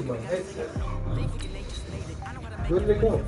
My headset. Where did it go?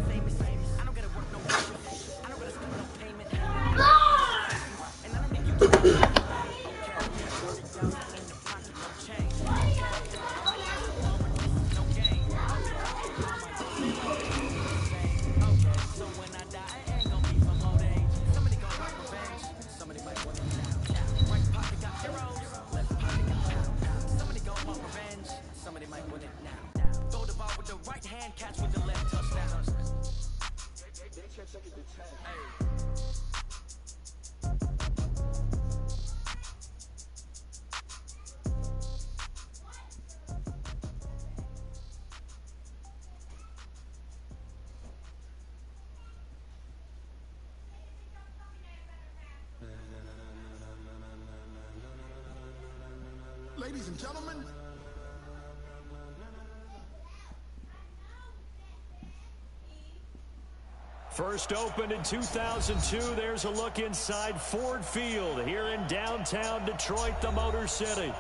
Ladies and gentlemen, first opened in 2002, there's a look inside Ford Field here in downtown Detroit, the Motor City.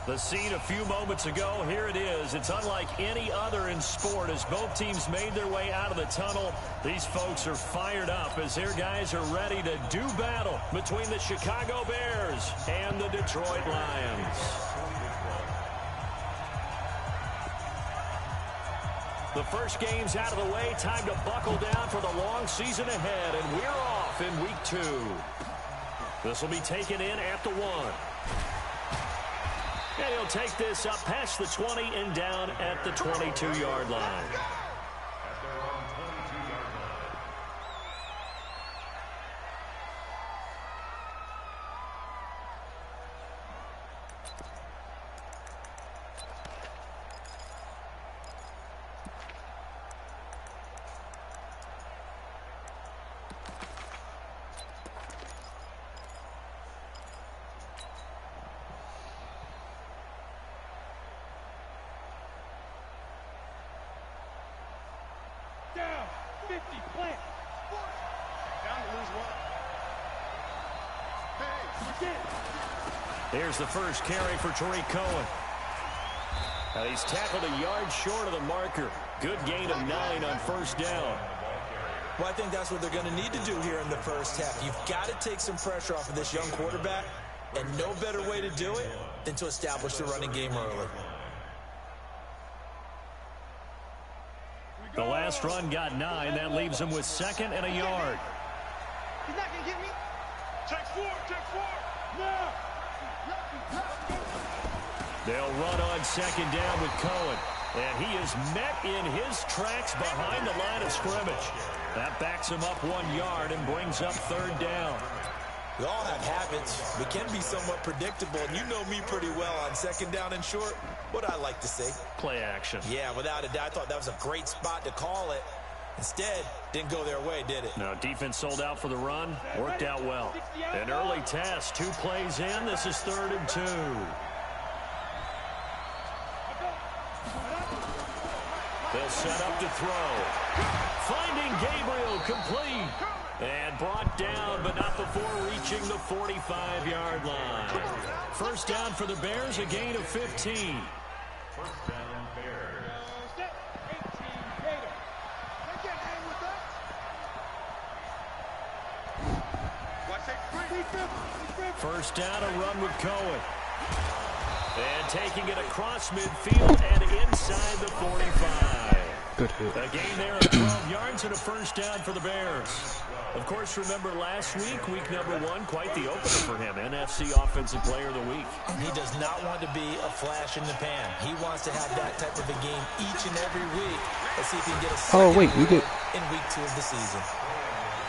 The scene a few moments ago, here it is. It's unlike any other in sport as both teams made their way out of the tunnel. These folks are fired up as their guys are ready to do battle between the Chicago Bears and the Detroit Lions. The first game's out of the way. Time to buckle down for the long season ahead, and we're off in week 2. This will be taken in at the 1. And he'll take this up past the 20 and down at the 22-yard line. Down, 50, plant. Down to lose 1. Hey, here's the first carry for Tariq Cohen. Now he's tackled a yard short of the marker. Good gain of 9 on first down. Well, I think that's what they're going to need to do here in the first half. You've got to take some pressure off of this young quarterback, and no better way to do it than to establish the running game early. The last run got 9. That leaves him with 2nd and a yard. He's not going to get me. Check 4, check 4. No. They'll run on 2nd down with Cohen. And he is met in his tracks behind the line of scrimmage. That backs him up 1 yard and brings up 3rd down. We all have habits. We can be somewhat predictable, and you know me pretty well on 2nd down and short. What I like to say? Play action. Yeah, without a doubt. I thought that was a great spot to call it. Instead, didn't go their way, did it? No, defense sold out for the run. Worked out well. An early test. 2 plays in. This is 3rd and 2. They'll set up to throw. Finding Gabriel complete. And brought down, but not before reaching the 45-yard line. First down for the Bears, a gain of 15. First down, Bears. 18, Gator. They can't hang with that. First down, a run with Cohen. And taking it across midfield and inside the 45. Good hit. A gain there of 12 yards and a first down for the Bears. Of course, remember last week, week number 1, quite the opener for him. NFC Offensive Player of the Week. And he does not want to be a flash in the pan. He wants to have that type of a game each and every week. Let's see if he can get a second in week 2 of the season.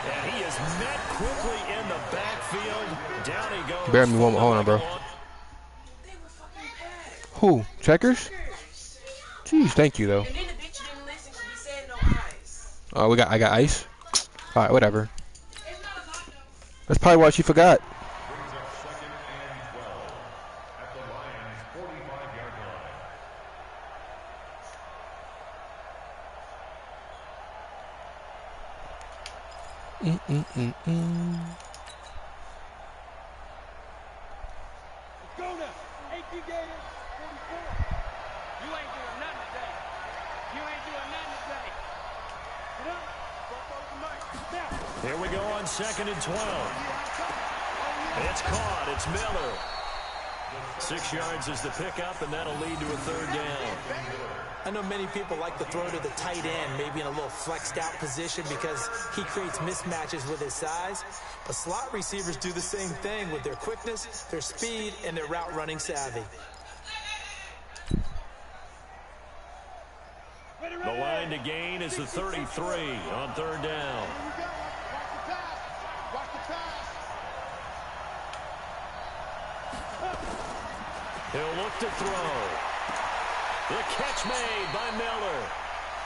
And he is met quickly in the backfield. Down he goes. Bear me one more. Hold on, bro. Who? Checkers? Jeez, thank you, though. Oh, I got ice? All right, whatever. That's probably why she forgot. Here we go on 2nd and 12. It's caught. It's Miller. 6 yards is the pickup, and that'll lead to a 3rd down. I know many people like to throw to the tight end, maybe in a little flexed out position because he creates mismatches with his size. But slot receivers do the same thing with their quickness, their speed, and their route running savvy. The line to gain is the 33 on 3rd down. He'll look to throw. The catch made by Miller.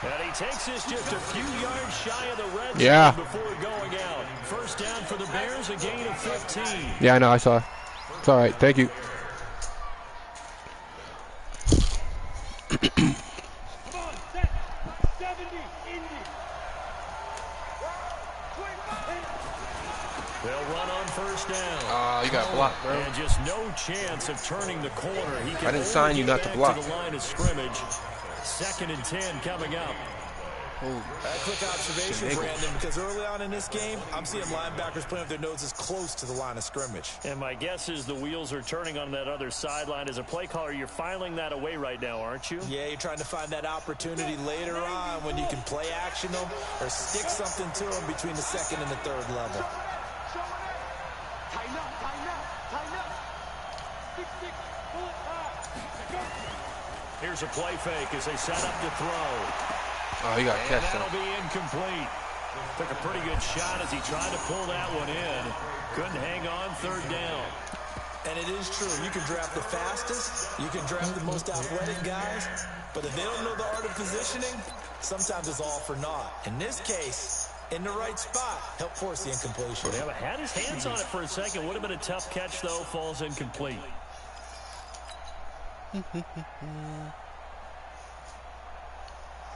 And he takes this just a few yards shy of the red zone before going out. 1st down for the Bears, a gain of 15. Yeah, I know, I saw. It's all right, thank you. They'll run on 1st down. Oh, you got blocked, bro. And just no chance of turning the corner. He can I didn't sign you not to block. To the line of scrimmage. 2nd and 10 coming up. A quick observation, Brandon, because early on in this game, I'm seeing linebackers playing with their noses close to the line of scrimmage. And my guess is the wheels are turning on that other sideline. As a play caller, you're filing that away right now, aren't you? Yeah, you're trying to find that opportunity later on when you can play action them or stick something to them between the 2nd and the 3rd level. Here's a play fake as they set up to throw. Oh, he got catch. That'll be incomplete. Took a pretty good shot as he tried to pull that one in. Couldn't hang on 3rd down. And it is true. You can draft the fastest. You can draft the most athletic guys. But if they don't know the art of positioning, sometimes it's all for naught. In this case, in the right spot, help force the incompletion. Yeah, had his hands on it for a second. Would have been a tough catch, though. Falls incomplete.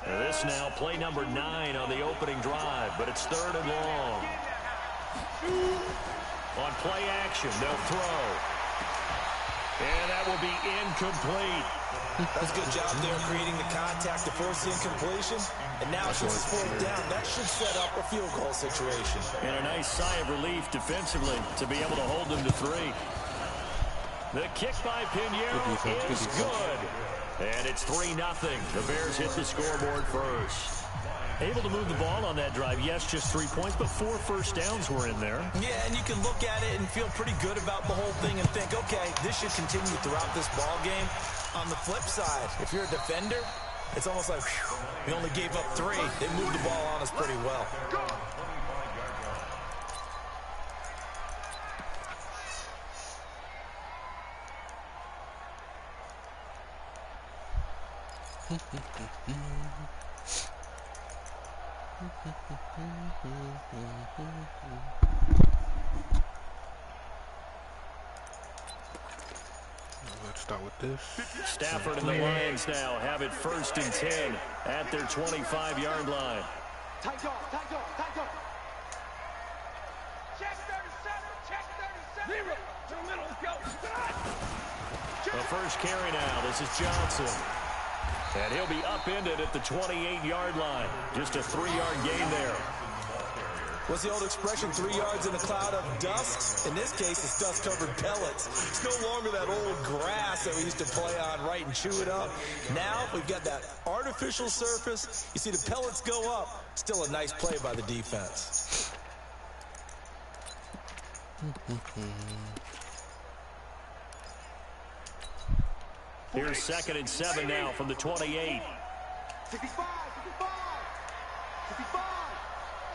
This now play number 9 on the opening drive, but it's 3rd and long. On play action, they'll throw. And that will be incomplete. That's a good job there creating the contact to force the incompletion. And now since it's 4th down, that should set up a field goal situation. And a nice sigh of relief defensively to be able to hold them to 3. The kick by Pinheiro is good. And it's 3-0. The Bears hit the scoreboard first. Able to move the ball on that drive. Yes, just 3 points, but 4 first downs were in there. Yeah, and you can look at it and feel pretty good about the whole thing and think, okay, this should continue throughout this ball game. On the flip side, if you're a defender, it's almost like, whew, we only gave up 3. They moved the ball on us pretty well. Let's start with this. Stafford and the Lions now have it 1st and 10 at their 25-yard line. Tight off, tight off, tight off. Check 37, check 37. Zero. To the middle, go. The first carry now. This is Johnson. And he'll be upended at the 28-yard line. Just a 3-yard gain there. What's the old expression, 3 yards in a cloud of dust? In this case, it's dust-covered pellets. It's no longer that old grass that we used to play on, right, and chew it up. Now, we've got that artificial surface. You see the pellets go up. Still a nice play by the defense. Here's 2nd and 7 now from the 28. 65.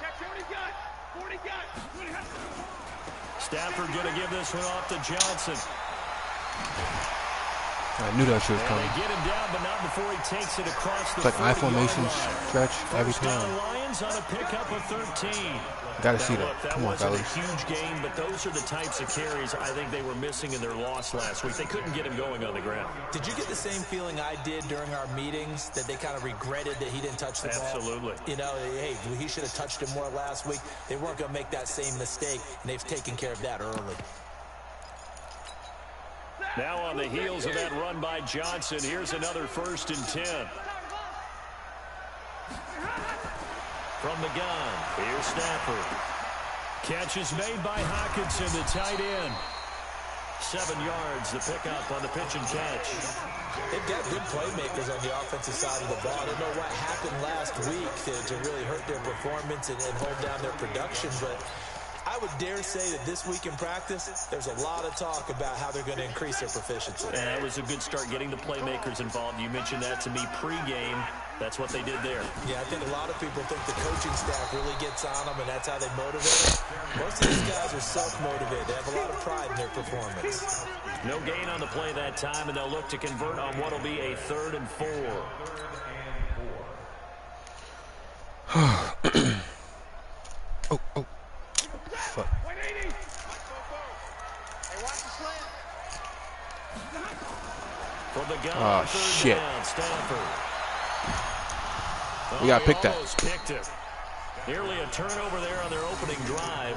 Check 40 gun. 40 gun. Stafford going to give this one off to Johnson. I knew that shit was And coming. they get him down, but not before he takes it across the It's like I 40-yard formation line. stretch every First down time. Lions on a pickup of 13. Gotta see Now, that. look, Come on, wasn't fellas. a huge gain, but those are the types of carries I think they were missing in their loss last week. They couldn't get him going on the ground. Did you get the same feeling I did during our meetings, that they kind of regretted that he didn't touch the ball? Absolutely. You know, hey, he should have touched it more last week. They weren't going to make that same mistake, and they've taken care of that early. Now on the heels of that run by Johnson, here's another 1st and 10. From the gun, here's Stafford. Catch is made by Hockenson, the tight end. 7 yards, the pickup on the pitch and catch. They've got good playmakers on the offensive side of the ball. I don't know what happened last week to really hurt their performance and hold down their production, but I would dare say that this week in practice, there's a lot of talk about how they're going to increase their proficiency. And that was a good start getting the playmakers involved. You mentioned that to me pregame. That's what they did there. Yeah, I think a lot of people think the coaching staff really gets on them, and that's how they motivate them. Most of these guys are self-motivated. They have a lot of pride in their performance. No gain on the play that time, and they'll look to convert on what will be a 3rd and 4. Oh. Fuck. 180. Hey, watch the slant. From the gun, Oh, 3rd shit. down, Stafford. We gotta pick that. Almost picked it. Nearly a turnover there on their opening drive.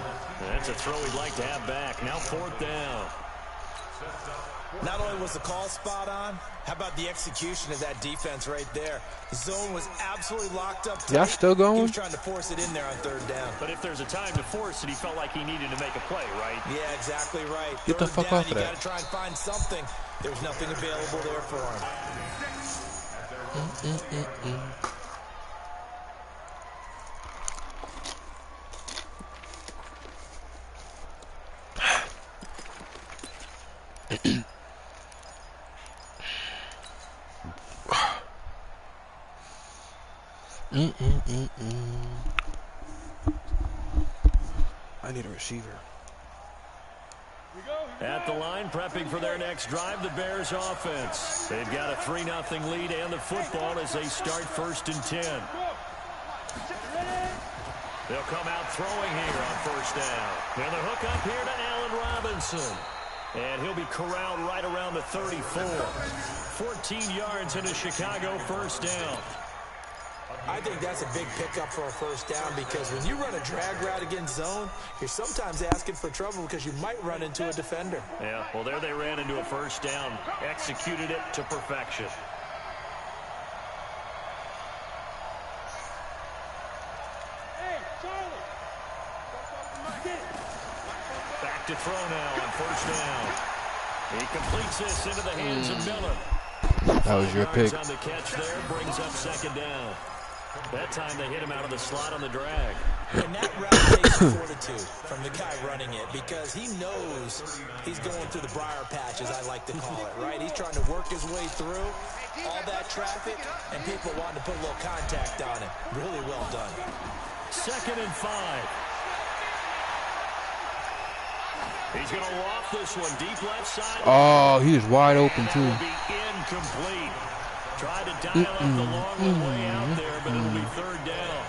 That's a throw he'd like to have back. Now 4th down. Not only was the call spot on, how about the execution of that defense right there? The zone was absolutely locked up tight. Y'all still going? He was trying to force it in there on 3rd down. But if there's a time to force it, he felt like he needed to make a play, right? Yeah, exactly right. Get the 3rd fuck down, off of you that. got to try and find something. There's nothing available there for him. I need a receiver. At the line, prepping for their next drive, the Bears offense. They've got a 3-0 lead and the football as they start 1st and 10. They'll come out throwing here on 1st down. And the hook up here to Allen Robinson. And he'll be corralled right around the 34. 14 yards into Chicago 1st down. I think that's a big pickup for a 1st down, because when you run a drag route against zone, you're sometimes asking for trouble because you might run into a defender. Yeah, well, there they ran into a 1st down. Executed it to perfection. Hey, Charlie. Back to throw now on 1st down. He completes this into the hands of Miller. That was your pick. On the catch there, brings up 2nd down. That time they hit him out of the slot on the drag. And that route takes fortitude from the guy running it, because he knows he's going through the briar patch, as I like to call it, right? He's trying to work his way through all that traffic, and people wanting to put a little contact on him. Really well done. 2nd and 5. He's going to loft this one deep left side. Oh, he was wide open, That too. will be incomplete. Tried to dial up the long one way out there, but it'll be 3rd down.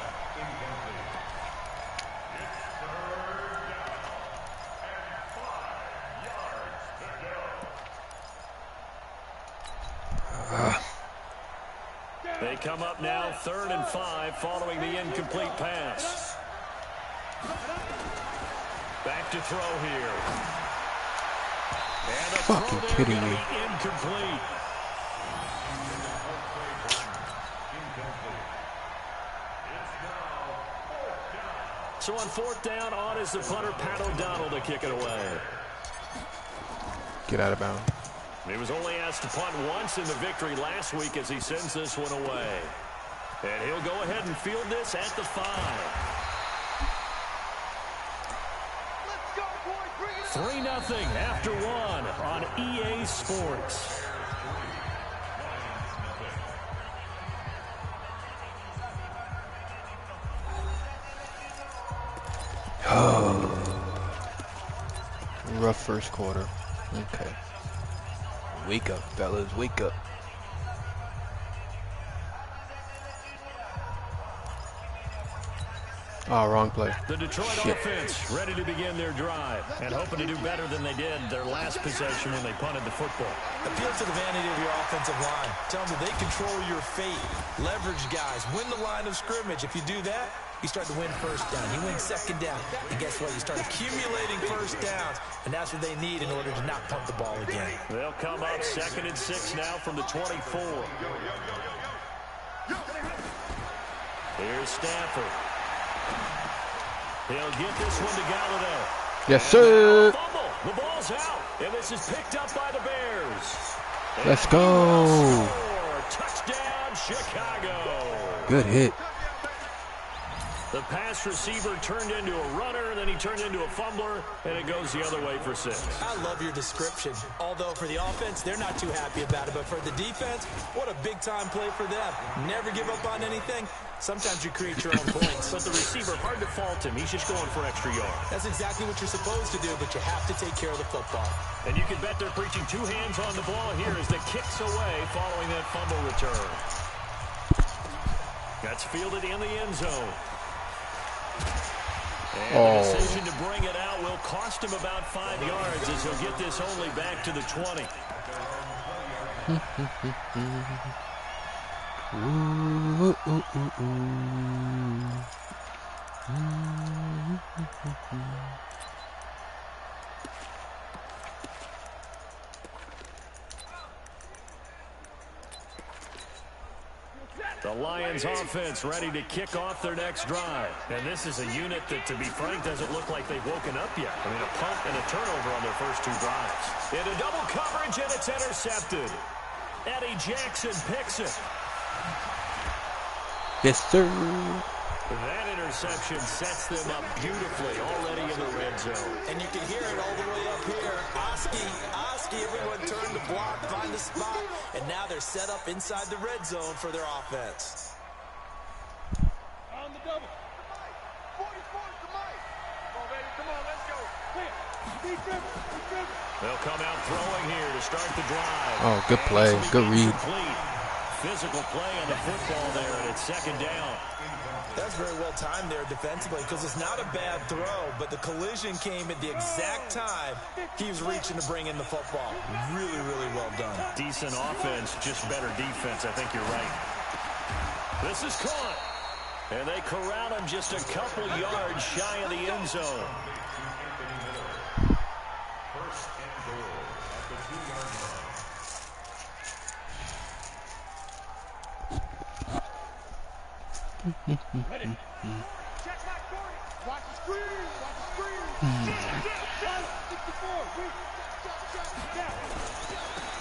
They come up now 3rd and 5 following the incomplete pass. Back to throw here. And the Fucking throw there kidding gonna me. be incomplete. So on 4th down, on is the punter, Pat O'Donnell, to kick it away. Get out of bounds. He was only asked to punt once in the victory last week as he sends this one away. And he'll go ahead and field this at the 5. Let's go, boys. Bring it 3-0 after one on EA Sports. Rough first quarter. Okay. Wake up, fellas. Wake up. Oh, wrong play. The Detroit offense ready to begin their drive and hoping to do better than they did their last possession when they punted the football. Appeal to the vanity of your offensive line. Tell them that they control your fate. Leverage guys. Win the line of scrimmage. If you do that, you start to win first down. You win second down. And guess what? You start accumulating first downs. And that's what they need in order to not punt the ball again. They'll come up 2nd and 6 now from the 24. Here's Stafford. He'll get this one to Galladay. Yes, sir. Fumble. The ball's out. And this is picked up by the Bears. Let's go. Touchdown, Chicago. Good hit. The pass receiver turned into a runner, then he turned into a fumbler, and it goes the other way for 6. I love your description. Although for the offense, they're not too happy about it. But for the defense, what a big-time play for them. Never give up on anything. Sometimes you create your own points. But the receiver, hard to fault him. He's just going for extra yards. That's exactly what you're supposed to do, but you have to take care of the football. And you can bet they're preaching 2 hands on the ball here as the kick's away following that fumble return. That's fielded in the end zone. And the decision to bring it out will cost him about 5 yards as he'll get this only back to the 20. The Lions offense ready to kick off their next drive. And this is a unit that, to be frank, doesn't look like they've woken up yet. I mean, a punt and a turnover on their first 2 drives. Into double coverage, and it's intercepted. Eddie Jackson picks it. Yes, sir. That interception sets them up beautifully already in the red zone. And you can hear it all the way up here. Oski, everyone turned to block, find the spot, and now they're set up inside the red zone for their offense. On the double. 44 to Mike. Come on, baby. Come on, let's go. Clear. Be driven. They'll come out throwing here to start the drive. Oh, good play. Good read. Complete. Physical play on the football there, and it's 2nd down. That's very well timed there defensively because it's not a bad throw, but the collision came at the exact time he was reaching to bring in the football. Really, really well done. Decent offense, just better defense. I think you're right. This is caught. And they corral him just a couple yards shy of the end zone. First and goal at the 2-yard line. Ready. Check my 40. Watch the screen. Watch the screen. 64.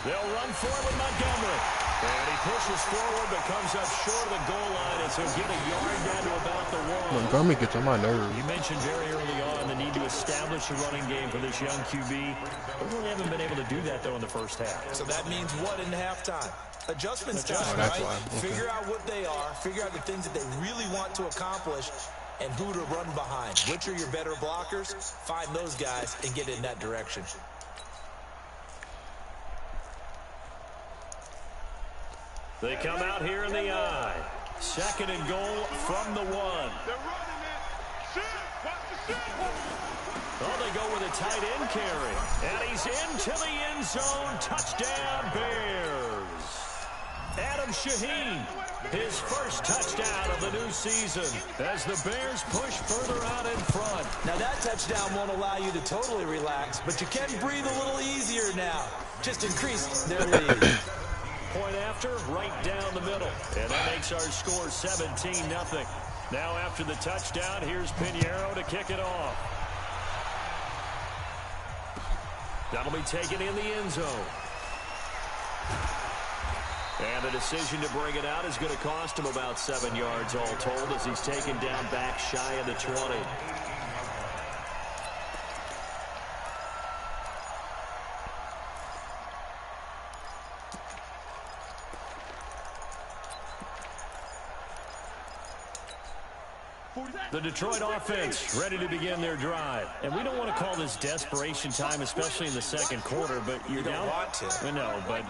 They'll run for it with Montgomery. And he pushes forward but comes up short of the goal line as he'll get a yard down to about the 1. Montgomery gets on my nerves. You mentioned very early on the need to establish a running game for this young QB. They really haven't been able to do that, though, in the first half. So that means what in halftime? Adjustments time, that's right? why. Okay. Figure out what they are, figure out the things that they really want to accomplish, and who to run behind. Which are your better blockers? Find those guys and get in that direction. They come out here in the eye. 2nd and goal from the 1. They're running it. Shoot. Watch the shoot. Oh, they go with a tight end carry. And he's into the end zone. Touchdown, Bears. Adam Shaheen, his first touchdown of the new season as the Bears push further out in front. Now that touchdown won't allow you to totally relax, but you can breathe a little easier now. Just increase their lead. Point after, right down the middle. And that makes our score 17-0. Now after the touchdown, here's Pinheiro to kick it off. That'll be taken in the end zone. And the decision to bring it out is going to cost him about 7 yards all told as he's taken down back shy of the 20. The Detroit offense ready to begin their drive. And we don't want to call this desperation time, especially in the second quarter, but you're down. You don't want to. No, but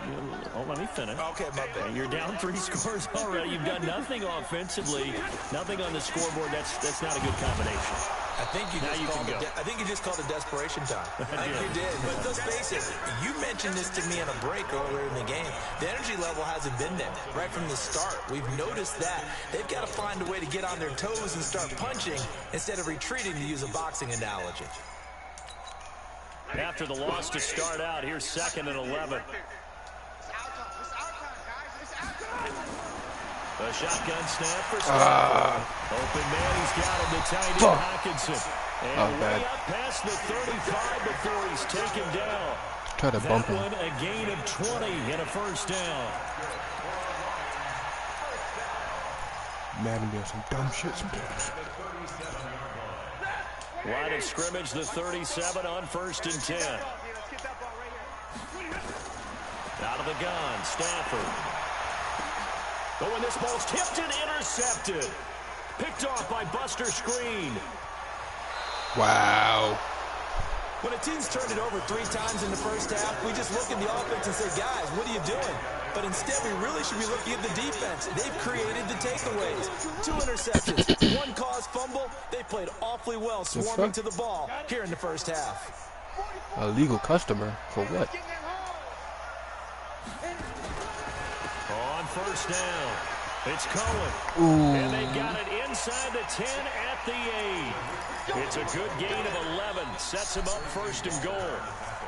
let me finish. Okay, my bad. You're down 3 scores already. You've done nothing offensively, nothing on the scoreboard. That's not a good combination. I think you just called it desperation time. I think you did. But let's face it, you mentioned this to me in a break earlier in the game. The energy level hasn't been there right from the start. We've noticed that. They've got to find a way to get on their toes and start punching instead of retreating, to use a boxing analogy. After the loss to start out, here's 2nd and 11. A shotgun snap for open man, he's got him to tight end Hawkinson. And way up past the 35 before he's taken down. Try to bump him. That one, a gain of 20 and a first down. Madden doing some dumb shit sometimes. Line of scrimmage, the 37 on 1st and 10. Out of the gun, Stafford. But when this ball's tipped and intercepted. Picked off by Buster Screen. Wow. When a team's turned it over 3 times in the first half, we just look at the offense and say, guys, what are you doing? But instead, we really should be looking at the defense. They've created the takeaways. 2 interceptions, 1 caused fumble. They played awfully well swarming to the ball here in the first half. A legal customer for what? On 1st down, it's Cohen. Ooh. And they got it inside the 10 at the 8. It's a good gain of 11. Sets him up 1st and goal.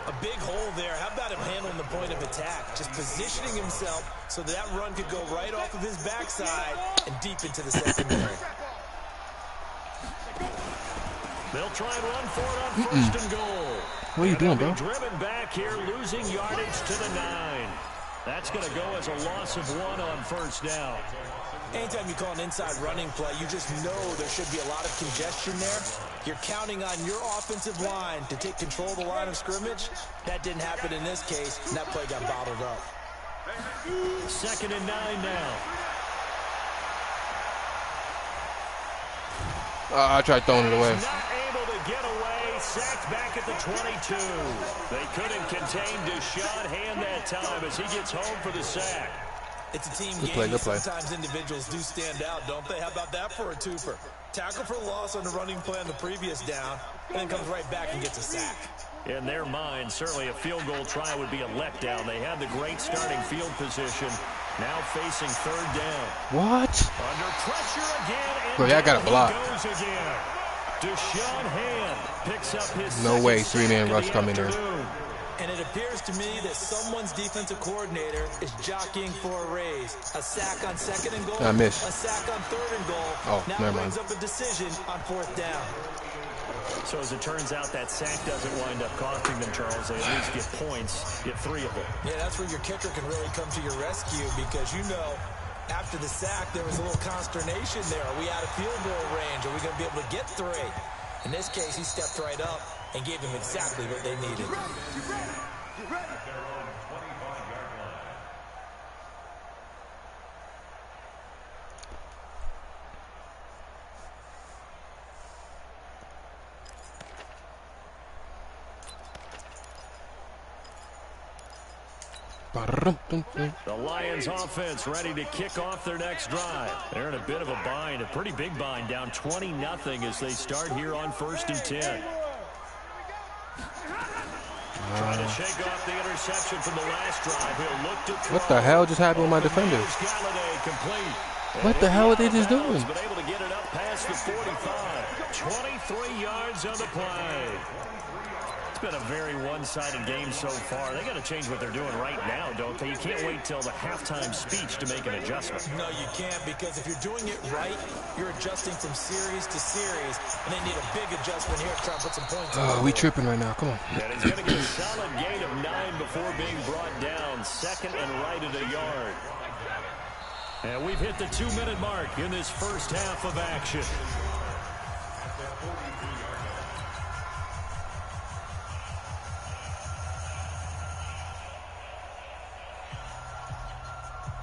A big hole there. How about him handling the point of attack? Just positioning himself so that run could go right off of his backside and deep into the secondary. They'll try and run for it on 1st and goal. What are you doing, bro? Driven back here, losing yardage to the 9. That's going to go as a loss of 1 on 1st down. Anytime you call an inside running play, you just know there should be a lot of congestion there. You're counting on your offensive line to take control of the line of scrimmage. That didn't happen in this case, and that play got bottled up. 2nd and 9 now. I tried throwing it away. Not able to get away. Sacked back at the 22. They couldn't contain Deshaun Hand that time as he gets home for the sack. It's a team game. Good play. Sometimes individuals do stand out, don't they? How about that for a twofer? Tackle for loss on the running play on the previous down, and then comes right back and gets a sack. In their mind, certainly a field goal try would be a letdown. They had the great starting field position. Now facing 3rd down. What? Under pressure again. And Bro, I got a block. Goes again. Deshaun Hand picks up his No way 3-man rush coming in. And it appears to me that someone's defensive coordinator is jockeying for a raise. A sack on 2nd and goal. I missed. A sack on 3rd and goal. Oh, now never brings mind. up a decision on 4th down. So as it turns out, that sack doesn't wind up costing them, Charles. They at least get points, get 3 of them. Yeah, that's where your kicker can really come to your rescue because, you know, after the sack, there was a little consternation there. Are we out of field goal range? Are we going to be able to get 3? In this case, he stepped right up and gave them exactly what they needed. The Lions offense ready to kick off their next drive. They're in a bit of a bind, a pretty big bind, down 20-0 as they start here on 1st and 10. Trying to shake off the interception from the last drive. He'll look to throw. What the hell just happened with my defenders? What the hell are they just doing? Been able to get it up past the 45. 23 yards on the play. It's been a very one-sided game so far. They got to change what they're doing right now, don't they? You can't wait till the halftime speech to make an adjustment. No, you can't, because if you're doing it right, you're adjusting from series to series, and they need a big adjustment here to try and put some points on. Oh, we tripping right now. Come on. And he's going to get a solid gain of 9 before being brought down. 2nd and right at a yard. And we've hit the 2-minute mark in this first half of action.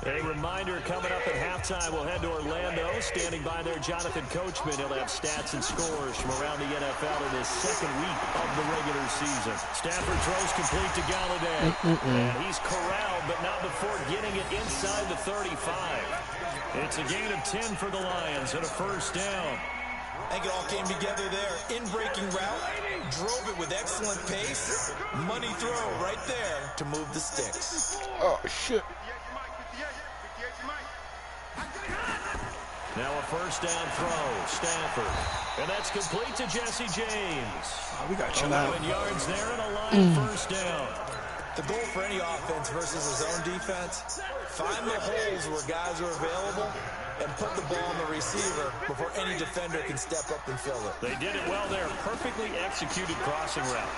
A reminder coming up at halftime, we'll head to Orlando. Standing by there, Jonathan Coachman. He'll have stats and scores from around the NFL in his second week of the regular season. Stafford throws complete to Galladay. And he's corralled, but not before getting it inside the 35. It's a gain of 10 for the Lions and a first down. I think it all came together there. In-breaking route, drove it with excellent pace. Money throw right there to move the sticks. Oh, shit. Now a first down throw, Stafford. And that's complete to Jesse James. Oh, we got you now. 11 yards there and a line first down. The goal for any offense versus a zone defense, find the holes where guys are available and put the ball on the receiver before any defender can step up and fill it. They did it well there. Perfectly executed crossing route.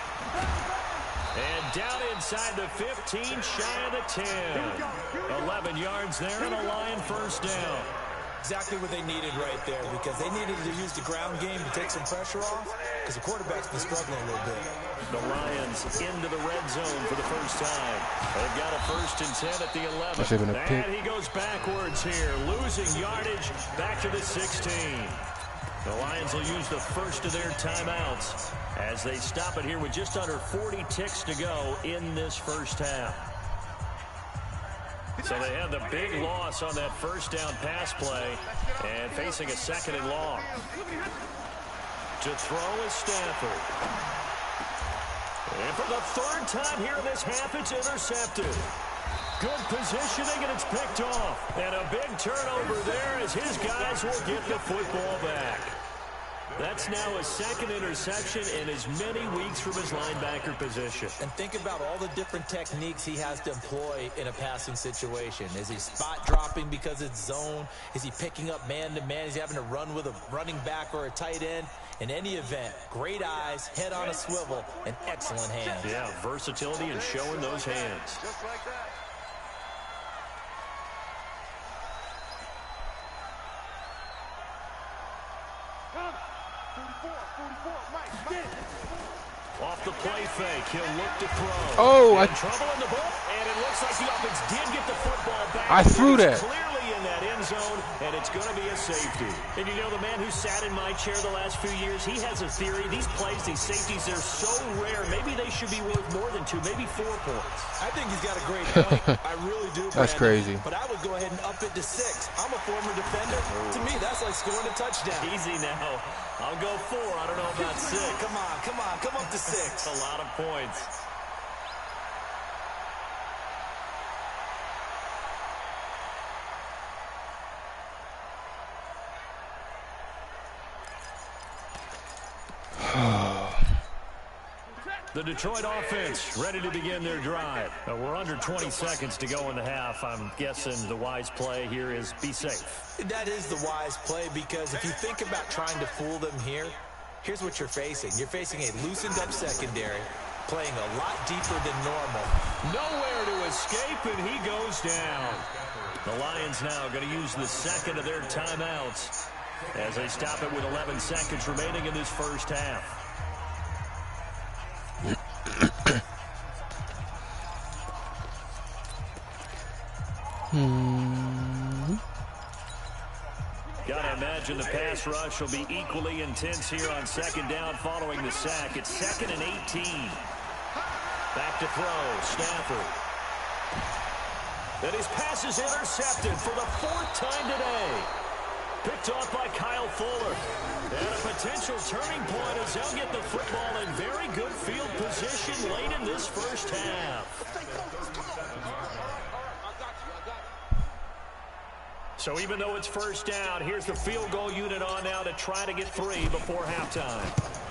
And down inside the 15, shy of the 10. 11 yards there and a Lion first down. Exactly what they needed right there, because they needed to use the ground game to take some pressure off, because the quarterback's been struggling a little bit. The Lions into the red zone for the first time. They've got a 1st and 10 at the 11. And he goes backwards here, losing yardage back to the 16. The Lions will use the first of their timeouts as they stop it here with just under 40 ticks to go in this first half. So they had the big loss on that first down pass play and facing a 2nd and long. To throw is Stafford. And for the 3rd time here in this half, it's intercepted. Good positioning, and it's picked off. And a big turnover there as his guys will get the football back. That's now a 2nd interception in as many weeks from his linebacker position. And think about all the different techniques he has to employ in a passing situation. Is he spot dropping because it's zone? Is he picking up man-to-man? Is he having to run with a running back or a tight end? In any event, great eyes, head on a swivel, and excellent hands. Yeah, versatility and showing those hands. Just like that. Off the play fake, he'll look to throw. Oh, trouble in the ball, and it looks like the offense did get the football back. I threw that. Clearly in that end zone, and it's going to be a safety. And you know, the man who sat in my chair the last few years, he has a theory. These plays, these safeties, they're so rare. Maybe they should be worth more than 2, maybe 4 points. I think he's got a great point. I really do, Brandon. That's crazy. But I would go ahead and up it to 6. I'm a former defender. To me, that's like scoring a touchdown. Easy now. I'll go 4. I don't know about 6. Come on. Come up to 6. A lot of points. The Detroit offense ready to begin their drive. We're under 20 seconds to go in the half. I'm guessing the wise play here is be safe. That is the wise play, because if you think about trying to fool them here, here's what you're facing. You're facing a loosened-up secondary, playing a lot deeper than normal. Nowhere to escape, and he goes down. The Lions now going to use the 2nd of their timeouts as they stop it with 11 seconds remaining in this first half. Gotta imagine the pass rush will be equally intense here on 2nd down following the sack. It's 2nd and 18. Back to throw, Stafford. And his pass is intercepted for the 4th time today. Picked off by Kyle Fuller. And a potential turning point as they'll get the football in very good field position late in this first half. So even though it's first down, here's the field goal unit on now to try to get 3 before halftime.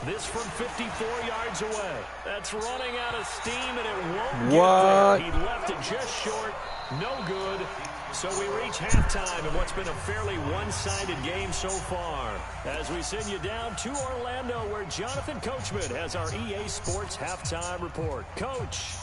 This from 54 yards away. That's running out of steam, and it won't get there. He left it just short. No good. So we reach halftime in what's been a fairly one-sided game so far. As we send you down to Orlando, where Jonathan Coachman has our EA Sports halftime report. Coach.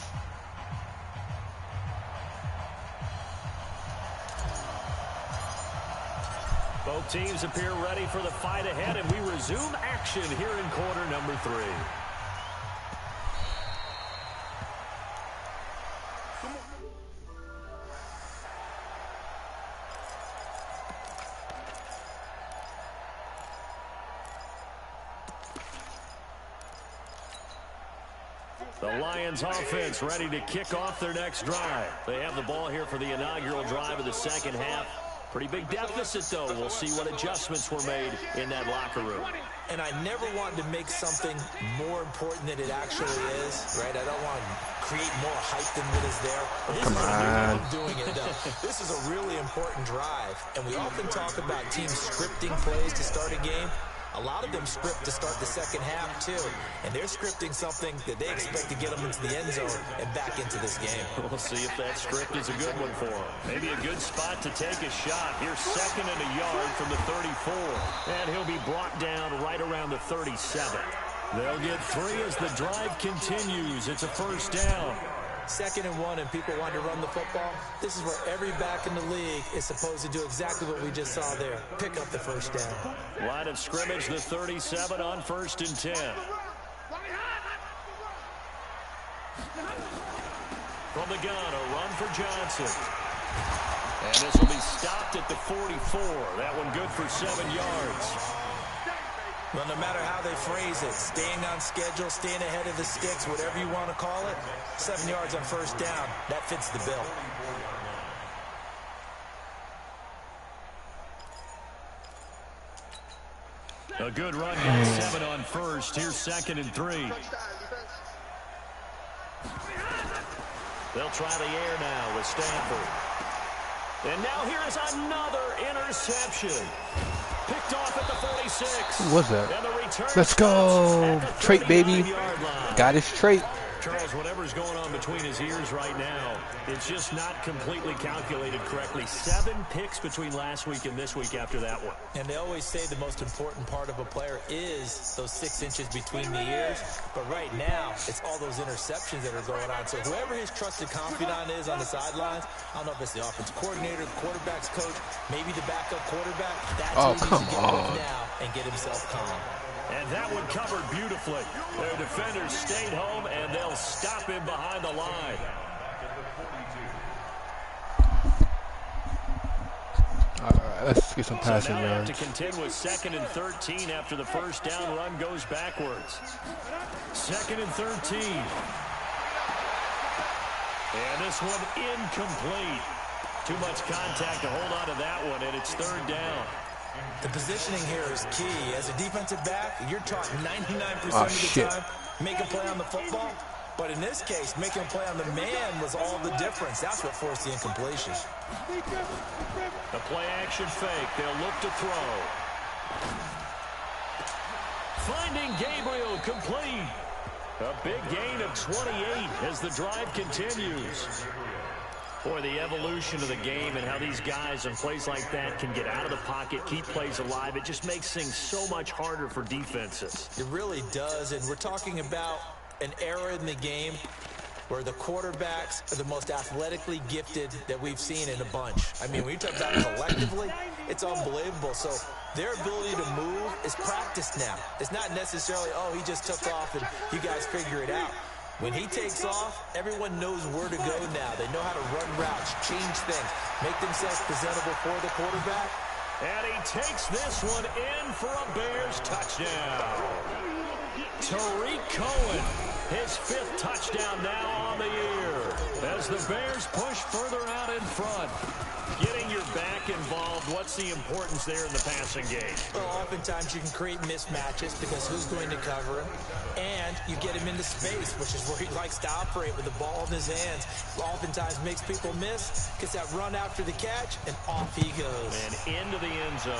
Both teams appear ready for the fight ahead, and we resume action here in quarter number 3. The Lions offense ready to kick off their next drive. They have the ball here for the inaugural drive of the second half. Pretty big deficit, though. We'll see what adjustments were made in that locker room. And I never wanted to make something more important than it actually is, right? I don't want to create more hype than what is there. Come on. I'm doing it, though. This is a really important drive, and we often talk about teams scripting plays to start a game. A lot of them script to start the second half, too. And they're scripting something that they expect to get them into the end zone and back into this game. We'll see if that script is a good one for them. Maybe a good spot to take a shot. Here's 2nd and a yard from the 34. And he'll be brought down right around the 37. They'll get 3 as the drive continues. It's a first down. 2nd and 1, and people want to run the football. This is where every back in the league is supposed to do exactly what we just saw there. Pick up the first down. Line of scrimmage, the 37 on 1st and 10. From the gun, a run for Johnson. And this will be stopped at the 44. That one good for 7 yards. Well, no matter how they phrase it, staying on schedule, staying ahead of the sticks, whatever you want to call it, 7 yards on first down, that fits the bill. A good run, got 7 on first. Here's 2nd and 3. They'll try the air now with Stanford. And now here is another interception. Picked off at the 46. Who was that? Let's go. Trait, baby. Got his trait. Charles, whatever's going on between his ears right now, it's just not completely calculated correctly. 7 picks between last week and this week after that one. And they always say the most important part of a player is those 6 inches between the ears. But right now, it's all those interceptions that are going on. So whoever his trusted confidant is on the sidelines, I don't know if it's the offense coordinator, the quarterback's coach, maybe the backup quarterback. That's who he needs to get with now and get himself calm. And that one covered beautifully. Their defenders stayed home, and they'll stop him behind the line. All right, let's get some passing yards. So now they have to contend with 2nd and 13 after the first down run goes backwards. 2nd and 13. And this one incomplete. Too much contact to hold on to that one, and it's 3rd down. The positioning here is key. As a defensive back, you're taught 99% of the time, make a play on the football. But in this case, making a play on the man was all the difference. That's what forced the incompletion. The play-action fake. They'll look to throw. Finding Gabriel complete. A big gain of 28 as the drive continues. Boy, the evolution of the game and how these guys in plays like that can get out of the pocket, keep plays alive, it just makes things so much harder for defenses. It really does, and we're talking about an era in the game where the quarterbacks are the most athletically gifted that we've seen in a bunch. I mean, when you talk about collectively, it's unbelievable. So their ability to move is practiced now. It's not necessarily, oh, he just took off and you guys figure it out. When he takes off, everyone knows where to go now. They know how to run routes, change things, make themselves presentable for the quarterback. And he takes this one in for a Bears touchdown. Tariq Cohen, his 5th touchdown now on the year. As the Bears push further out in front. Getting your back involved, what's the importance there in the passing game? Well, oftentimes you can create mismatches because who's going to cover him? And you get him into space, which is where he likes to operate with the ball in his hands. Oftentimes makes people miss, gets that run after the catch, and off he goes. And into the end zone.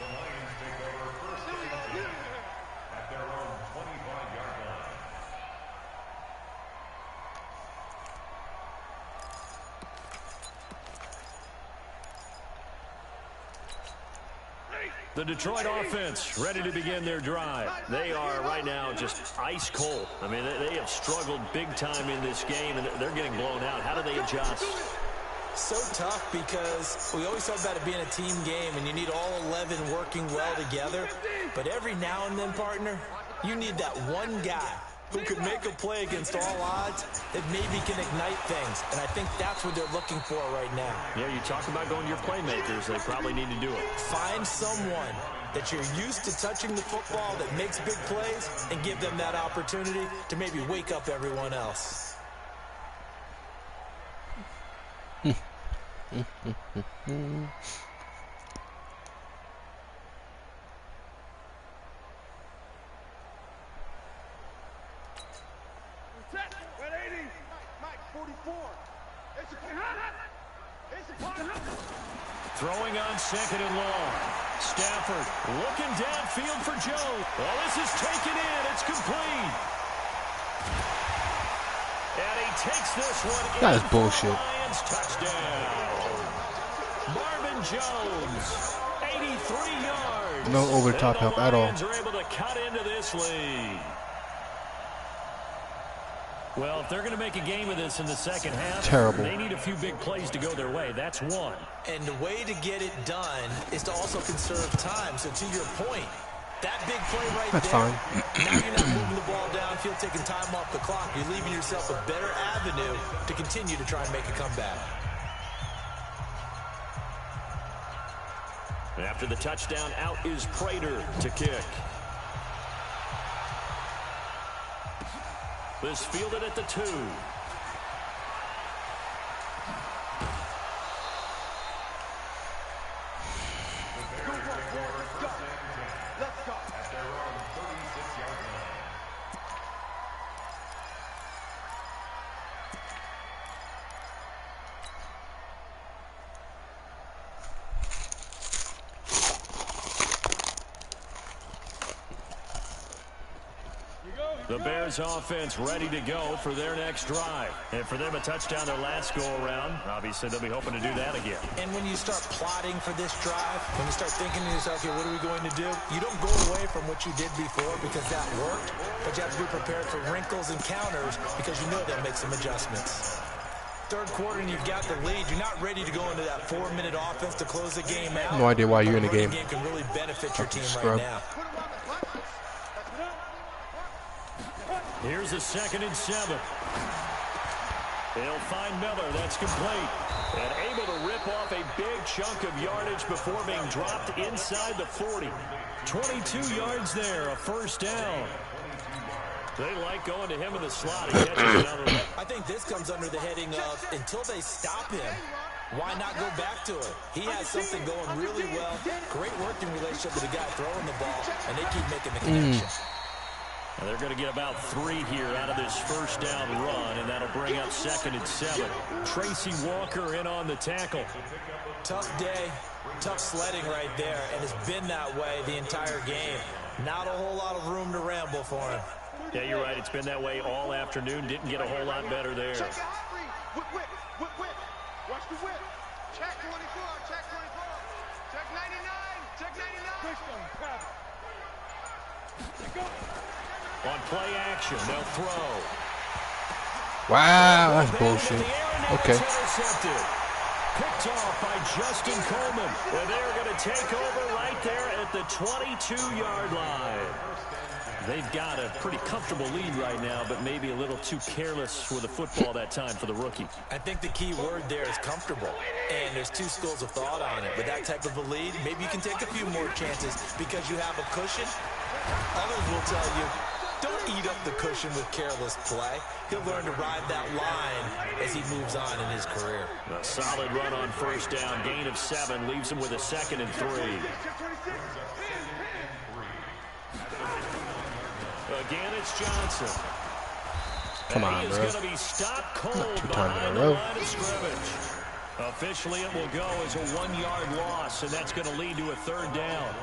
The Lions take over first and 10 at their own 25-yard line. The Detroit offense ready to begin their drive. They are right now just ice cold. I mean, they have struggled big time in this game, and they're getting blown out. How do they adjust? So tough because we always talk about it being a team game, and you need all 11 working well together. But every now and then, partner, you need that one guy who could make a play against all odds that maybe can ignite things. And I think that's what they're looking for right now. Yeah, you talk about going to your playmakers. They probably need to do it. Find someone that you're used to touching the football that makes big plays and give them that opportunity to maybe wake up everyone else. Throwing on second and long. Stafford looking downfield for Jones. Well, this is taken in. It's complete. And he takes this one in. That is bullshit. Lions touchdown. Marvin Jones, 83 yards. No over the top help at all. Lions are able to cut into this lead. Well, if they're going to make a game of this in the second half, they need a few big plays to go their way. That's one. And the way to get it done is to also conserve time. So to your point, that big play right That's there, fine. now you're not moving the ball downfield, taking time off the clock. You're leaving yourself a better avenue to continue to try and make a comeback. After the touchdown, out is Prater to kick. This fielded at the 2. The Bears offense ready to go for their next drive. And for them, a touchdown their last go-around. Obviously, they'll be hoping to do that again. And when you start plotting for this drive, when you start thinking to yourself, okay, what are we going to do? You don't go away from what you did before because that worked, but you have to be prepared for wrinkles and counters because you know they'll make some adjustments. Third quarter and you've got the lead. You're not ready to go into that 4-minute offense to close the game out. No idea why you're in the game. Can really benefit your team right now. Here's a 2nd and 7. They'll find Miller. That's complete. And able to rip off a big chunk of yardage before being dropped inside the 40. 22 yards there, a first down. They like going to him in the slot. He catches it on the right. I think this comes under the heading of until they stop him, why not go back to it? He has something going really well. Great working relationship with the guy throwing the ball, and they keep making the connection. And they're going to get about 3 here out of this first down run, and that'll bring up 2nd and 7. Tracy Walker in on the tackle. Tough day, tough sledding right there, and it's been that way the entire game. Not a whole lot of room to ramble for him. Yeah, you're right. It's been that way all afternoon. Didn't get a whole lot better there. Check your hot read. Whip. Watch the whip. Check 24. Check 24. Check 99. Check 99. Go. On play action, they'll throw. Wow, that's bullshit. Okay. Picked off by Justin Coleman. And they're going to take over right there at the 22-yard line. They've got a pretty comfortable lead right now, but maybe a little too careless with the football that time for the rookie. I think the key word there is comfortable, and there's 2 schools of thought on it. With that type of a lead, maybe you can take a few more chances because you have a cushion. Others will tell you, don't eat up the cushion with careless play. He'll learn to ride that line as he moves on in his career. A solid run on first down, gain of 7, leaves him with a 2nd and 3. Again, it's Johnson. Come on, he is bro. going to be stopped cold Not 2 times in behind a the row. line of scrimmage. Officially, it will go as a 1-yard loss, and that's going to lead to a 3rd down.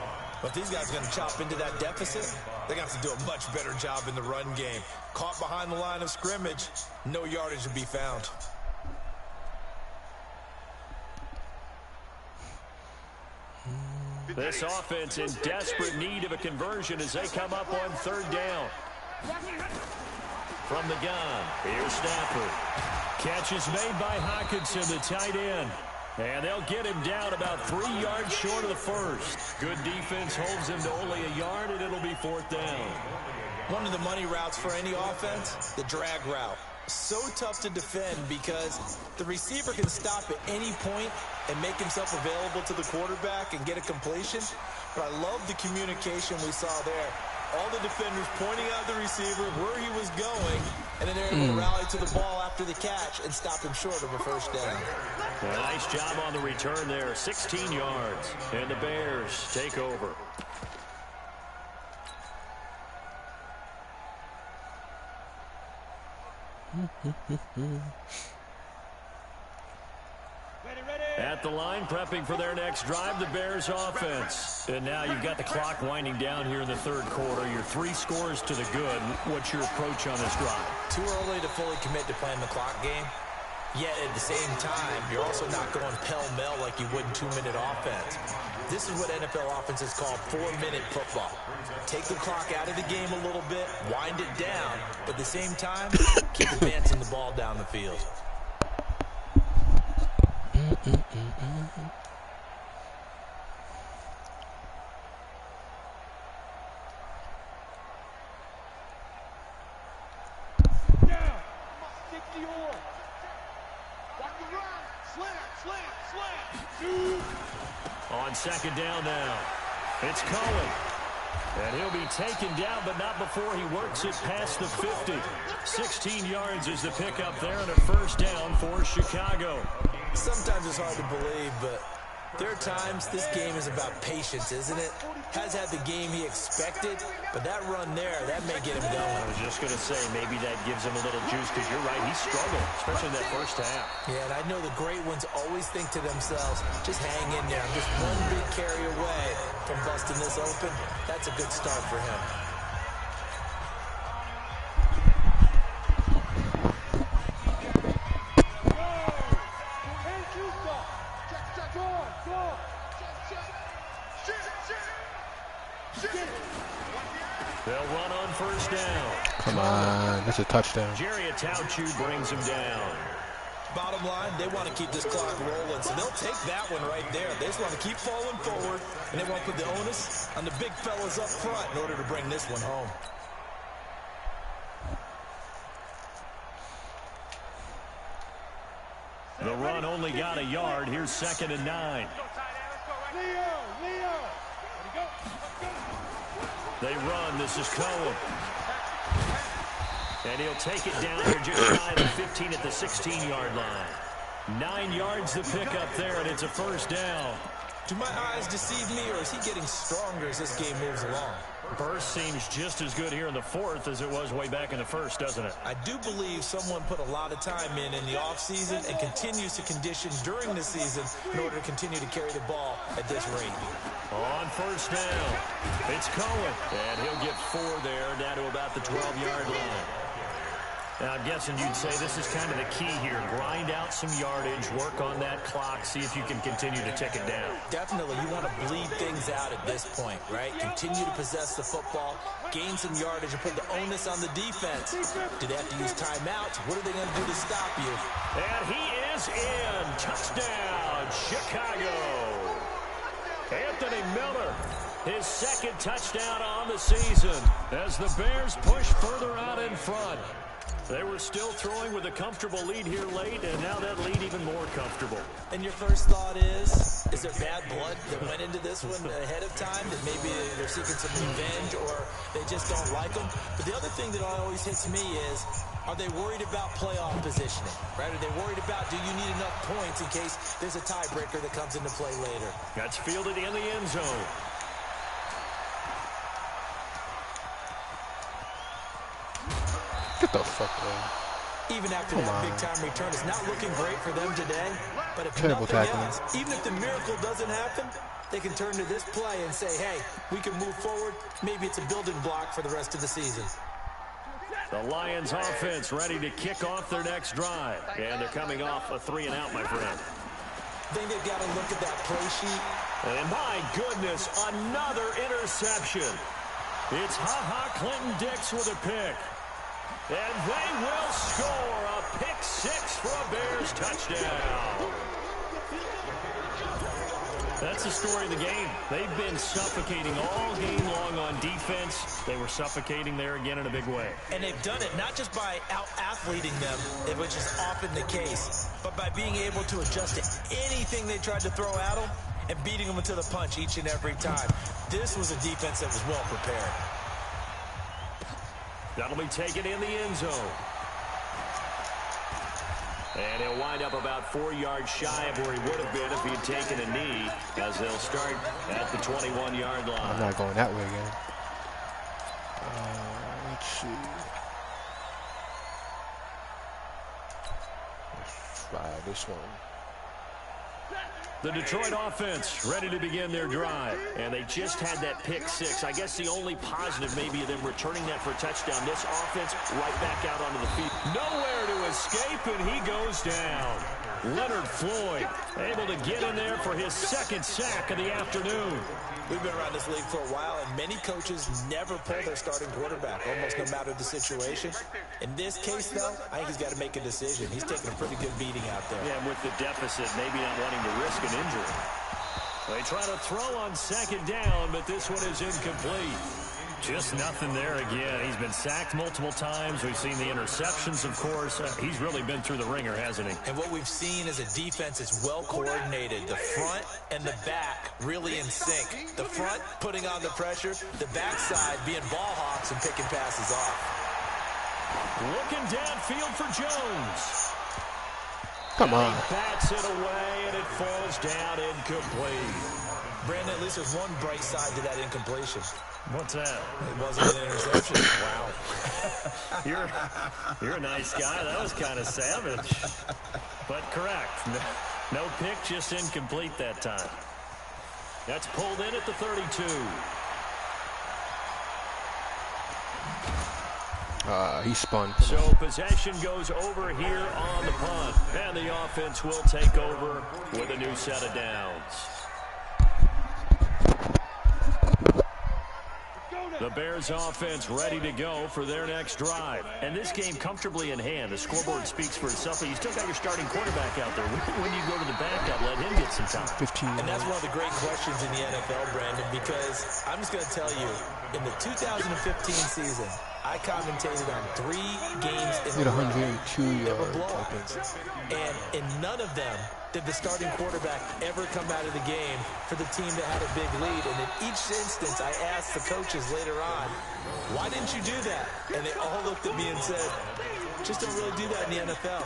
But these guys are going to chop into that deficit. They're going to have to do a much better job in the run game. Caught behind the line of scrimmage, no yardage to be found. This offense in desperate need of a conversion as they come up on 3rd down. From the gun, here's Stafford. Catch is made by Hockenson, the tight end. And they'll get him down about 3 yards short of the first. Good defense holds him to only a yard, and it'll be 4th down. One of the money routes for any offense, the drag route. So tough to defend because the receiver can stop at any point and make himself available to the quarterback and get a completion. But I love the communication we saw there. All the defenders pointing out the receiver, where he was going, and then they're able to rally to the ball after the catch and stop him short of a first down. Nice job on the return there, 16 yards. And the Bears take over. At the line, prepping for their next drive, the Bears offense. And now you've got the clock winding down here in the third quarter. Your 3 scores to the good. What's your approach on this drive? Too early to fully commit to playing the clock game. Yet at the same time, you're also not going pell-mell like you would in 2-minute offense. This is what NFL offenses call 4-minute football. Take the clock out of the game a little bit, wind it down, but at the same time, keep advancing the ball down the field. On second down now, it's Cohen. And he'll be taken down, but not before he works it past the 50. 16 yards is the pickup there and a first down for Chicago. Sometimes it's hard to believe, but there are times this game is about patience, isn't it? Has had the game he expected, but that run there, that may get him going. I was just going to say, maybe that gives him a little juice, because you're right, he struggled, especially in that first half. Yeah, and I know the great ones always think to themselves, just hang in there. I'm just one big carry away from busting this open. That's a good start for him. They'll run on first down. Come on, that's a touchdown. Jerry Atauchu brings him down. Bottom line, they want to keep this clock rolling, so they'll take that one right there. They just want to keep falling forward, and they want to put the onus on the big fellas up front in order to bring this one home. The run only got a yard. Here's 2nd and 9. They run. This is Cohen. And he'll take it down here just shy of the 15 at the 16-yard line. 9 yards to pick up there, and it's a first down. Do my eyes deceive me, or is he getting stronger as this game moves along? Burst seems just as good here in the fourth as it was way back in the first, doesn't it? I do believe someone put a lot of time in the offseason and continues to condition during the season in order to continue to carry the ball at this rate. On first down, it's Cohen, and he'll get 4 there, down to about the 12-yard line. Now, I'm guessing you'd say this is kind of the key here. Grind out some yardage, work on that clock, see if you can continue to tick it down. Definitely. You want to bleed things out at this point, right? Continue to possess the football, gain some yardage, and put the onus on the defense. Do they have to use timeouts? What are they going to do to stop you? And he is in. Touchdown, Chicago. Anthony Miller, his 2nd touchdown on the season as the Bears push further out in front. They were still throwing with a comfortable lead here late, and now that lead even more comfortable. And your first thought is there bad blood that went into this one ahead of time, that maybe they're seeking some revenge or they just don't like them? But the other thing that always hits me is, are they worried about playoff positioning, right? Are they worried about, do you need enough points in case there's a tiebreaker that comes into play later? That's fielded in the end zone. Get the fuck away. Even after that big-time return, it's not looking great for them today. But if Terrible nothing tackling. else, even if the miracle doesn't happen, they can turn to this play and say, hey, we can move forward. Maybe it's a building block for the rest of the season. The Lions offense ready to kick off their next drive. And they're coming off a 3-and-out, my friend. I think they've got to look at that play sheet. And my goodness, another interception. It's Ha-Ha Clinton-Dix with a pick. And they will score a pick 6 for a Bears touchdown. That's the story of the game. They've been suffocating all game long on defense. They were suffocating there again in a big way. And they've done it not just by out-athleting them, which is often the case, but by being able to adjust to anything they tried to throw at them and beating them to the punch each and every time. This was a defense that was well prepared. That'll be taken in the end zone. And he'll wind up about 4 yards shy of where he would have been if he'd taken a knee, as they'll start at the 21-yard line. I'm not going that way again. Let's see. Let's try this one. The Detroit offense ready to begin their drive. And they just had that pick six. I guess the only positive maybe of them returning that for a touchdown. This offense right back out onto the field. Nowhere to escape, and he goes down. Leonard Floyd able to get in there for his second sack of the afternoon. We've been around this league for a while, and many coaches never pull their starting quarterback, almost no matter the situation. In this case, though, I think he's got to make a decision. He's taking a pretty good beating out there. Yeah, with the deficit, maybe not wanting to risk an injury. They try to throw on second down, but this one is incomplete. Just nothing there again. He's been sacked multiple times. We've seen the interceptions, of course. He's really been through the ringer, hasn't he? And what we've seen is a defense that's well coordinated. The front and the back really in sync. The front putting on the pressure, the backside being ball hawks and picking passes off. Looking downfield for Jones. Come on. He bats it away, and it falls down incomplete. Brandon, at least there's one bright side to that incompletion. What's that? It wasn't an interception. Wow. You're a nice guy. That was kind of savage. But correct. No pick, just incomplete that time. That's pulled in at the 32. He spun. So possession goes over here on the punt. And the offense will take over with a new set of downs. The Bears offense ready to go for their next drive. And this game comfortably in hand. The scoreboard speaks for itself, but you still got your starting quarterback out there. When you go to the backup, let him get some time. 15. And that's one of the great questions in the NFL, Brandon, because I'm just going to tell you, in the 2015 season, I commentated on 3 games in a row. 102 yards. And in none of them did the starting quarterback ever come out of the game for the team that had a big lead. And in each instance, I asked the coaches later on, why didn't you do that? And they all looked at me and said, just don't really do that in the NFL.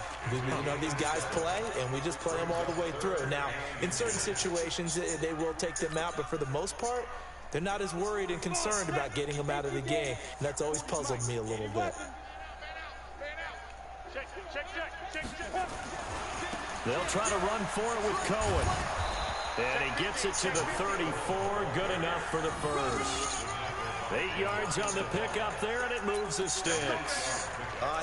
These guys play, and we just play them all the way through. Now, in certain situations, they will take them out, but for the most part, they're not as worried and concerned about getting them out of the game. And that's always puzzled me a little bit. They'll try to run for it with Cohen. And he gets it to the 34. Good enough for the first. 8 yards on the pickup there, and it moves the sticks.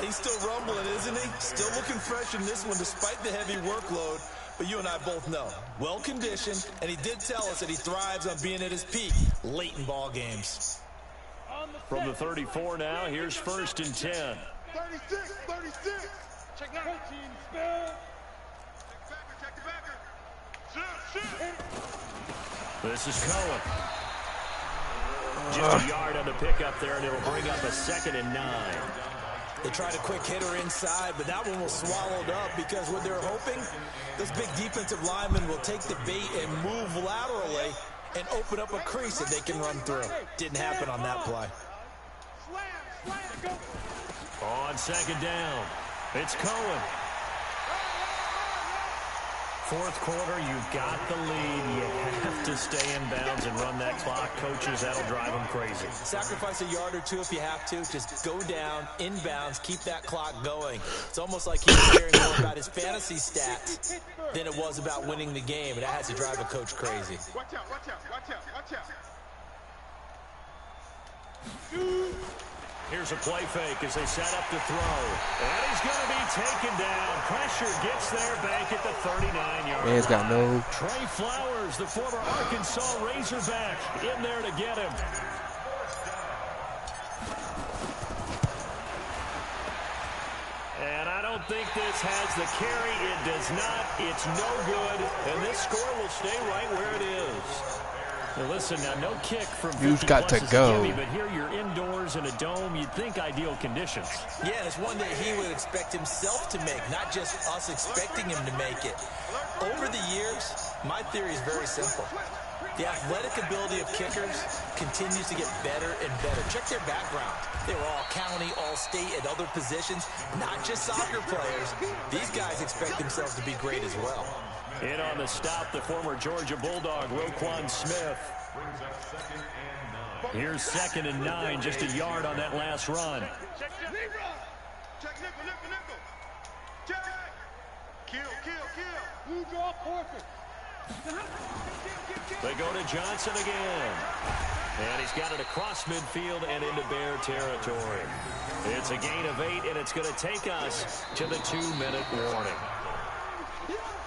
He's still rumbling, isn't he? Still looking fresh in this one despite the heavy workload. But you and I both know, well-conditioned, and he did tell us that he thrives on being at his peak late in ball games. From the 34 now, here's 1st and 10. 36, 36. Check now. This is Cohen. Just a yard on the pickup there, and it'll bring up a 2nd and 9. They tried a quick hitter inside, but that one was swallowed up because what they're hoping, this big defensive lineman will take the bait and move laterally and open up a crease that they can run through. Didn't happen on that play. On 2nd down, it's Cohen. 4th quarter, you've got the lead. You have to stay in bounds and run that clock. Coaches, that'll drive them crazy. Sacrifice a yard or two if you have to. Just go down, in bounds, keep that clock going. It's almost like he was caring more about his fantasy stats than it was about winning the game, and that has to drive a coach crazy. Watch out, watch out, watch out, watch out. Here's a play fake as they set up to throw. And he's going to be taken down. Pressure gets there back at the 39-yard line. He's got no. Trey Flowers, the former Arkansas Razorback, in there to get him. And I don't don't think this has the carry. It does not. It's no good. And this score will stay right where it is. Now listen, now no kick from 50 You've got to plus is a go. gimme, but here you're indoors in a dome. You'd think ideal conditions. Yeah, and it's one that he would expect himself to make, not just us expecting him to make it. Over the years, my theory is very simple. The athletic ability of kickers continues to get better and better. Check their background. They were all county, all state, at other positions, not just soccer players. These guys expect themselves to be great as well. In on the stop, the former Georgia Bulldog, Roquan Smith. Here's 2nd and 9, just a yard on that last run. Check nickel. Check. Kill. Blue draw, perfect. They go to Johnson again. And he's got it across midfield and into Bear territory. It's a gain of 8, and it's going to take us to the 2-minute warning.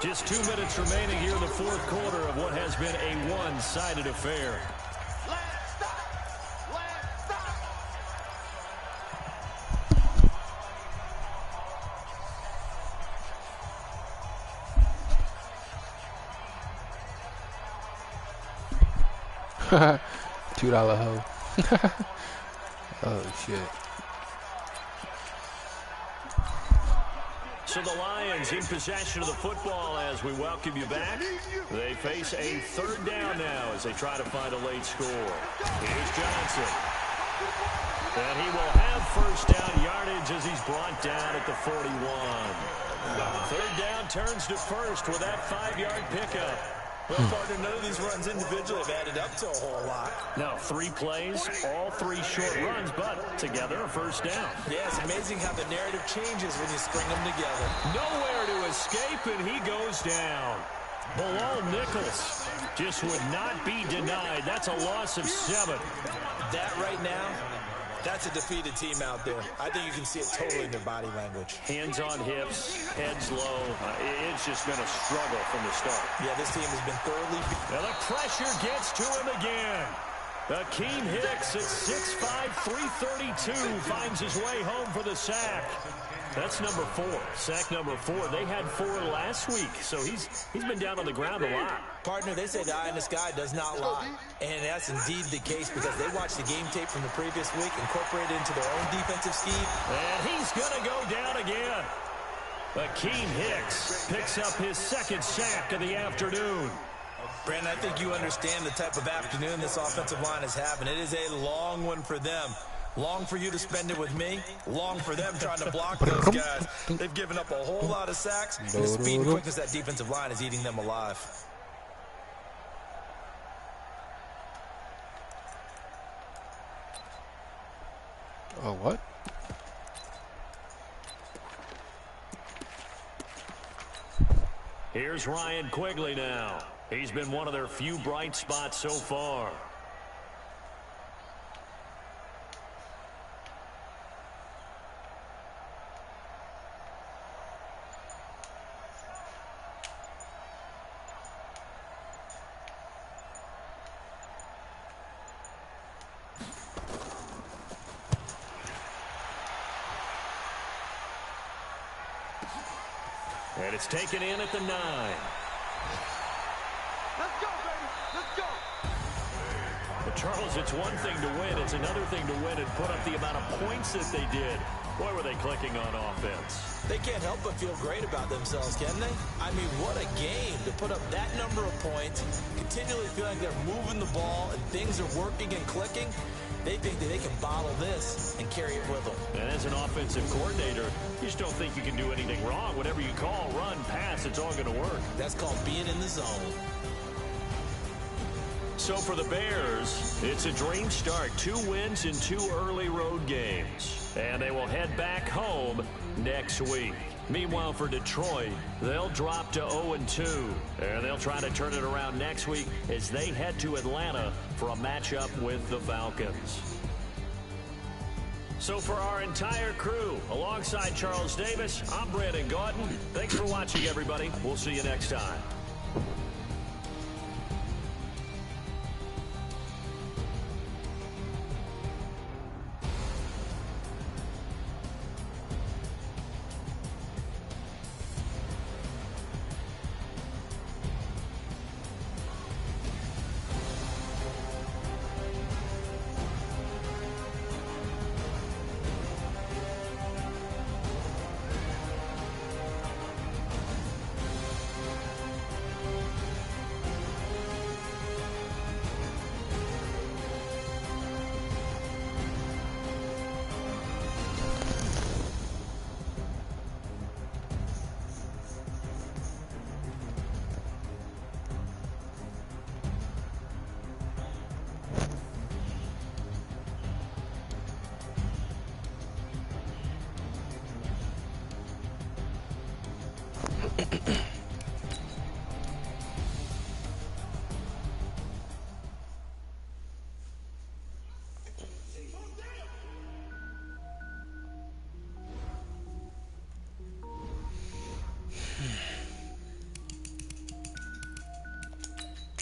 Just 2 minutes remaining here in the fourth quarter of what has been a one-sided affair. $2 hoe. Oh, shit. So the Lions in possession of the football as we welcome you back. They face a 3rd down now as they try to find a late score. Here's Johnson. And he will have 1st down yardage as he's brought down at the 41. 3rd down turns to 1st with that 5-yard pickup. Well, partner, none of these runs individually have added up to a whole lot. Now, 3 plays, all 3 short runs, but together a 1st down. Yeah, it's amazing how the narrative changes when you string them together. Nowhere to escape, and he goes down. Below Nichols just would not be denied. That's a loss of 7. That right now, that's a defeated team out there. I think you can see it totally in their body language. Hands on hips, heads low. It's just been a struggle from the start. Yeah, this team has been thoroughly beat. Now the pressure gets to him again. Akeem Hicks at 6'5", 332 finds his way home for the sack. That's number 4. Sack number 4. They had 4 last week, so he's been down on the ground a lot. Partner, they say the eye in the sky does not lie. And that's indeed the case because they watched the game tape from the previous week, incorporated it into their own defensive scheme. And he's going to go down again. Akeem Hicks picks up his 2nd sack of the afternoon. Brandon, I think you understand the type of afternoon this offensive line is having. It is a long one for them. Long for you to spend it with me. Long for them trying to block those guys. They've given up a whole lot of sacks. And the speed and quickness of that defensive line is eating them alive. Oh, what? Here's Ryan Quigley now. He's been one of their few bright spots so far. And it's taken in at the 9. Let's go, baby. Let's go. But Charles, it's one thing to win. It's another thing to win and put up the amount of points that they did. Boy, were they clicking on offense. They can't help but feel great about themselves, can they? I mean, what a game to put up that number of points, continually feeling they're moving the ball and things are working and clicking. They think that they can bottle this and carry it with them. And as an offensive coordinator, you just don't think you can do anything wrong. Whatever you call, run, pass, it's all going to work. That's called being in the zone. So for the Bears, it's a dream start. 2 wins in 2 early road games. And they will head back home next week. Meanwhile, for Detroit, they'll drop to 0-2. And they'll try to turn it around next week as they head to Atlanta for a matchup with the Falcons. So for our entire crew, alongside Charles Davis, I'm Brandon Gordon. Thanks for watching, everybody. We'll see you next time.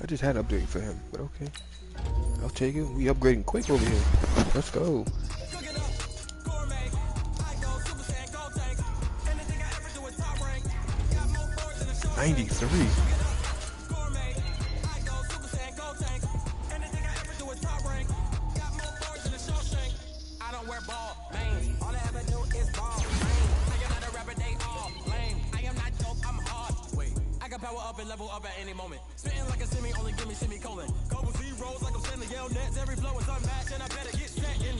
I just had an update for him, but okay. I'll take it. We upgrading quick over here. Let's go. 93. Power up and level up at any moment. Spitting like a semi, only give me semicolon. Couple zeros like I'm sending yell nets. Every flow is unmatched, and I better get set in.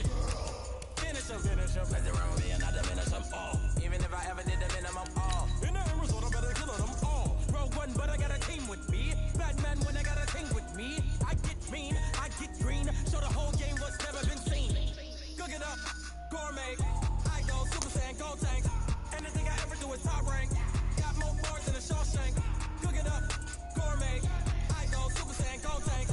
Finish them. Play around with me and I diminish them all. Even if I ever did the minimum all. In the end result, I better kill them all. Rogue one, but I got a team with me. Batman when I got a team with me. I get mean, I get green. Show the whole game what's never been seen. Cook it up, gourmet. I go Super Saiyan, Gold Tank. Anything I ever do is top rank. Got more bars than a Shawshank. Cook it up, gourmet. I go Super Saiyan, Gold Tank.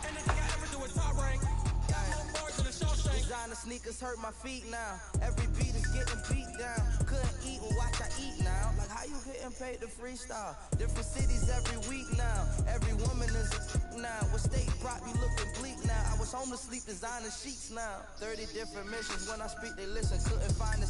Anything I ever do is top rank. Got more bars than a Shawshank. Designer sneakers hurt my feet now. Every beat is getting beat down. Couldn't eat and watch I eat now. Like how you getting paid to freestyle? Different cities every week now. Every woman is a now. What state brought me looking bleak now? I was home to sleep designing sheets now. 30 different missions. When I speak they listen. Couldn't find the